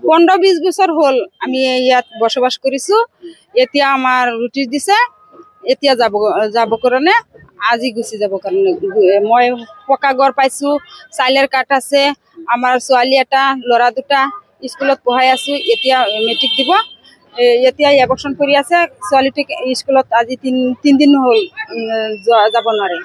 15-20 বছৰ হল আমি ইয়াত বসবাস কৰিছো। এতিয়া আমাৰ ৰুটিছ দিছে, এতিয়া যাব কাৰণে আজি গুচি যাব কাৰণে। মই পকা ঘৰ পাইছো, চাইলেৰ কাঠ আছে, আমাৰ ছোৱালী এটা ল'ৰা দুটা স্কুলত পঢ়াই আছো। এতিয়া মেট্ৰিক দিব, এতিয়া এবছৰ কৰি আছে। ছোৱালীটোক স্কুলত আজি 3 দিন হ'ল যাব নোৱাৰে।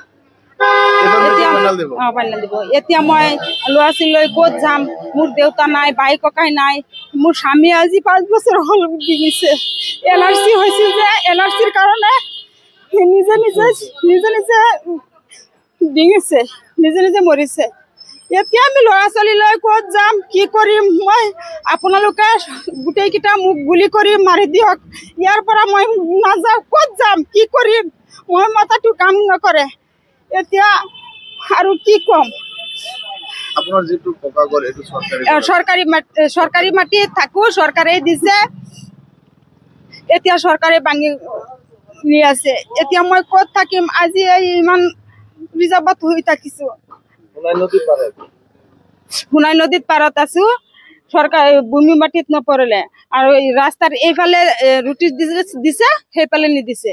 ফাইনেল দিব। এতিয়া মই ল'ৰা ছোৱালী লৈ ক'ত যাম? মোৰ দেউতা নাই, ভাই ককাই নাই। মোৰ স্বামী আজি 5 বছৰ হ'ল ডিঙিছে। এলাৰ্জি হৈছিল যে এলাৰ্জিৰ কাৰণে নিজে ডিঙিছে, নিজে মৰিছে। এতিয়া আমি ল'ৰা ছোৱালী লৈ ক'ত যাম, কি কৰিম? মই আপোনালোকে গোটেইকেইটা মোক গুলি কৰি মাৰি দিয়ক। ইয়াৰ পৰা মই নাযাওঁ, ক'ত যাম, কি কৰিম? মই মাথাটো কাম নকৰে। এতিয়া আৰু কি কম? চৰকাৰী মাটি থাকো, চৰকাৰে দিছে। এতিয়া চৰকাৰে ভাঙি নি আছে। এতিয়া মই ক'ত থাকিম? আজি ইমান ৰিজাৰ্ভত হৈ থাকিছো। সোণাই নদীত পাৰত আছো। চৰকাৰ ভূমি মাটিত নপৰিলে আৰু ৰাস্তাৰ এইফালে ৰুটিছ দিছে, সেইফালে নিদিছে।